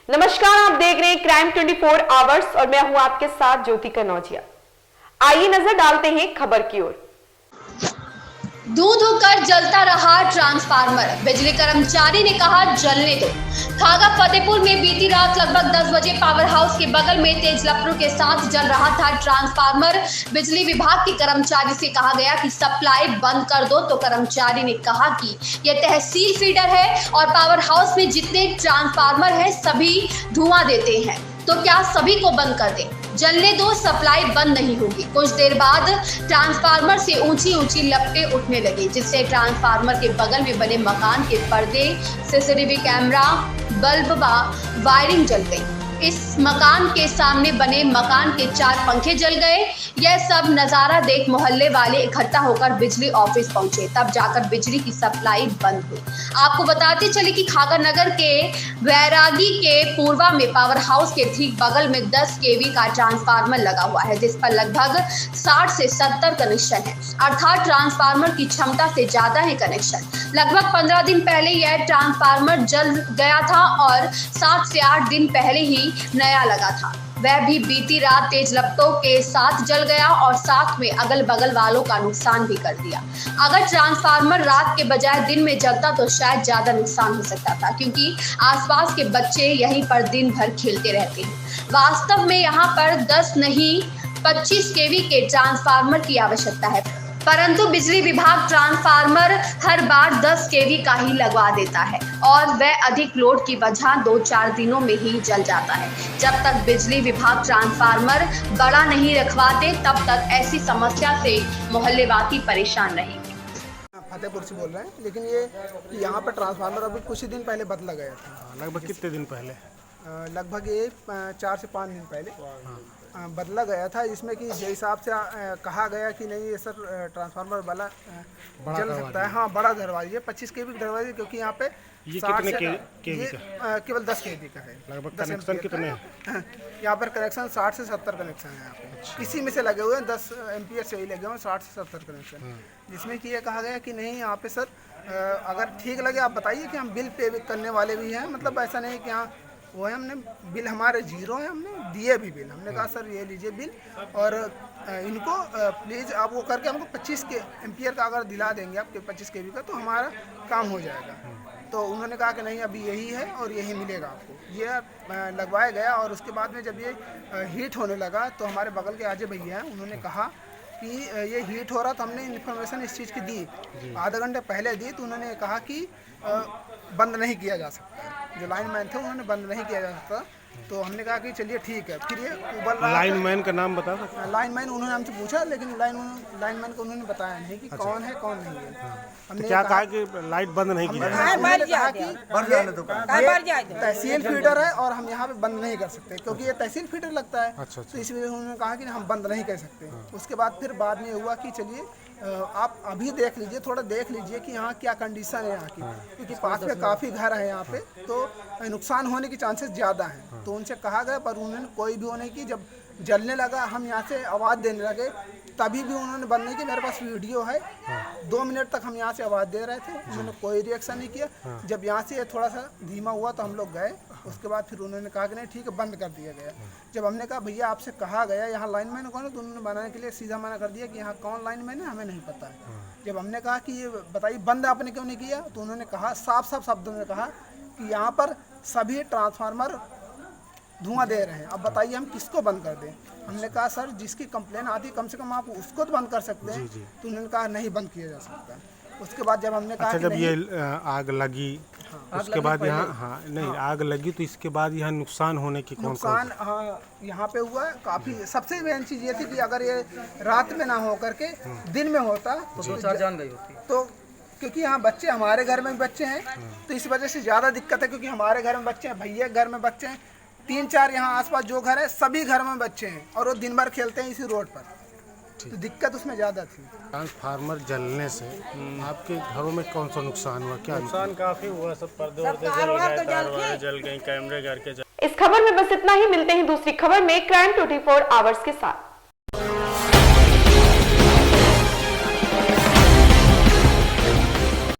नमस्कार, आप देख रहे हैं क्राइम 24 आवर्स और मैं हूं आपके साथ ज्योति कनौजिया। आइए नजर डालते हैं खबर की ओर। दूध होकर जलता रहा ट्रांसफार्मर, बिजली कर्मचारी ने कहा जलने दो। खागा फतेहपुर में बीती रात लगभग 10 बजे पावर हाउस के बगल में तेज लपटों के साथ जल रहा था ट्रांसफार्मर। बिजली विभाग के कर्मचारी से कहा गया कि सप्लाई बंद कर दो, तो कर्मचारी ने कहा कि यह तहसील फीडर है और पावर हाउस में जितने ट्रांसफार्मर है सभी धुआं देते हैं, तो क्या सभी को बंद कर दें? जलने दो, सप्लाई बंद नहीं होगी। कुछ देर बाद ट्रांसफार्मर से ऊंची ऊंची लपटें उठने लगी, जिससे ट्रांसफार्मर के बगल में बने मकान के पर्दे, सीसीटीवी कैमरा, बल्ब व वायरिंग जल गई। इस मकान के सामने बने मकान के 4 पंखे जल गए। यह सब नज़ारा देख मोहल्ले वाले इकट्ठा होकर बिजली ऑफिस पहुंचे, तब जाकर बिजली की सप्लाई बंद हुई। आपको बताते चले कि खागा नगर के वैरागी के पूर्वा में पावर हाउस के ठीक बगल में 10 केवी का ट्रांसफार्मर लगा हुआ है, जिस पर लगभग 60 से 70 कनेक्शन है, अर्थात ट्रांसफार्मर की क्षमता से ज्यादा है कनेक्शन। लगभग 15 दिन पहले यह ट्रांसफार्मर जल गया था और 7 से 8 दिन पहले ही नया लगा था, वह भी बीती रात तेज लपटों के साथ जल गया और साथ में अगल बगल वालों का नुकसान भी कर दिया। अगर ट्रांसफार्मर रात के बजाय दिन में जलता तो शायद ज्यादा नुकसान हो सकता था, क्योंकि आसपास के बच्चे यहीं पर दिन भर खेलते रहते हैं। वास्तव में यहाँ पर 10 नहीं 25 केवी के ट्रांसफार्मर की आवश्यकता है, परंतु बिजली विभाग ट्रांसफार्मर हर बार 10 केवी का ही लगवा देता है और वह अधिक लोड की वजह 2-4 दिनों में ही जल जाता है। जब तक बिजली विभाग ट्रांसफार्मर बड़ा नहीं रखवाते, तब तक ऐसी समस्या से मोहल्लेवासी परेशान रहेंगे। फतेहपुर से बोल रहे हैं, लेकिन ये यहाँ पर ट्रांसफार्मर अभी कुछ ही दिन पहले बदला गया था। लगभग कितने दिन पहले? लगभग ये 4 से 5 दिन पहले बदला गया था, इसमें कि जिस हिसाब से कहा गया कि नहीं ये सर ट्रांसफार्मर वाला जल सकता है। हाँ, बड़ा दरवाजे 25 केवी का दरवाजे, क्योंकि यहाँ पे ये कितने केवी का? केवल 10 केवी का है। लगभग कनेक्शन कितने हैं? यहाँ पर कनेक्शन 60 से 70 कनेक्शन है यहाँ पे। अच्छा। इसी में से लगे हुए हैं 10 एम्पियर से ही लगे हुए हैं 60 से 70 कनेक्शन, जिसमें कि ये कहा गया कि नहीं यहाँ पे सर अगर ठीक लगे आप बताइए कि हम बिल पे करने वाले भी हैं। मतलब ऐसा नहीं कि यहाँ वो है, हमने बिल हमारे 0 है, हमने दिए भी बिल। हमने कहा सर ये लीजिए बिल और इनको प्लीज़ आप वो करके हमको 25 के एम्पियर का अगर दिला देंगे आपके 25 केवी का, तो हमारा काम हो जाएगा। तो उन्होंने कहा कि नहीं अभी यही है और यही मिलेगा आपको। ये लगवाया गया और उसके बाद में जब ये हीट होने लगा तो हमारे बगल के आजे भैया हैं, उन्होंने कहा कि ये हीट हो रहा, तो हमने इन्फॉर्मेशन इस चीज़ की दी। आधा घंटे पहले दी तो उन्होंने कहा कि बंद नहीं किया जा सकता। जो लाइनमैन थे उन्होंने बंद नहीं किया जा सकता, तो हमने कहा कि चलिए ठीक है। फिर ये उबल रहा। लाइनमैन का नाम बता सकते हैं? लाइनमैन उन्होंने हमसे पूछा, लेकिन लाइनमैन को उन्होंने बताया नहीं कि कौन है कौन नहीं है। हमने तो क्या कहा कि लाइट बंद नहीं की जाए? कहा कि तहसील फीडर है और हम यहाँ पे बंद नहीं कर सकते, क्योंकि ये तहसील फीडर लगता है। अच्छा। तो इस वजह से उन्होंने कहा कि हम बंद नहीं कर सकते। उसके बाद फिर बाद में हुआ कि चलिए आप अभी देख लीजिए, थोड़ा देख लीजिए कि यहाँ क्या कंडीशन है यहाँ की, क्योंकि पास में काफ़ी घर है यहाँ पे, तो नुकसान होने की चांसेस ज़्यादा हैं। तो उनसे कहा गया, पर उन्होंने कोई भी वो नहीं की। जब जलने लगा, हम यहाँ से आवाज़ देने लगे, तभी भी उन्होंने बंद नहीं किया। मेरे पास वीडियो है, 2 मिनट तक हम यहाँ से आवाज़ दे रहे थे, उन्होंने कोई रिएक्शन नहीं किया। जब यहाँ से थोड़ा सा धीमा हुआ तो हम लोग गए। उसके बाद फिर उन्होंने कहा कि नहीं ठीक है, बंद कर दिया गया। जब हमने कहा भैया आपसे कहा गया यहाँ लाइनमैन कौन है, तो उन्होंने बनाने के लिए सीधा मना कर दिया कि यहाँ कौन लाइनमैन है हमें नहीं पता है। जब हमने कहा कि ये बताइए बंद आपने क्यों नहीं किया, तो उन्होंने कहा साफ साफ शब्दों में कहा कि यहाँ पर सभी ट्रांसफार्मर धुआं दे रहे हैं, अब बताइए हम किसको बंद कर दें। हमने कहा सर जिसकी कंप्लेन आती है कम से कम आप उसको तो बंद कर सकते हैं। तो उन्होंने कहा नहीं बंद किया जा सकता। उसके बाद जब हमने कहा जब ये आग लगी, उसके बाद यहाँ नहीं आग लगी, तो इसके बाद यहाँ नुकसान होने की नुकसान यहाँ पे हुआ है काफ़ी। सबसे मेन चीज़ ये थी कि अगर ये रात में ना हो करके दिन में होता तो 2-4 जान गई होती। तो क्योंकि यहाँ बच्चे, हमारे घर में भी बच्चे हैं, तो इस वजह से ज़्यादा दिक्कत है, क्योंकि हमारे घर में बच्चे हैं, भैया घर में बच्चे हैं, 3-4 यहाँ आसपास जो घर है सभी घर में बच्चे हैं और वो दिन भर खेलते हैं इसी रोड पर, तो दिक्कत उसमें ज़्यादा थी। ट्रांसफार्मर जलने से आपके घरों में कौन सा नुकसान हुआ? क्या नुकसान काफ़ी हुआ, सब पर्दे जल गए, कैमरे घर के। इस खबर में बस इतना ही। मिलते हैं दूसरी खबर में क्राइम 24 आवर्स के साथ।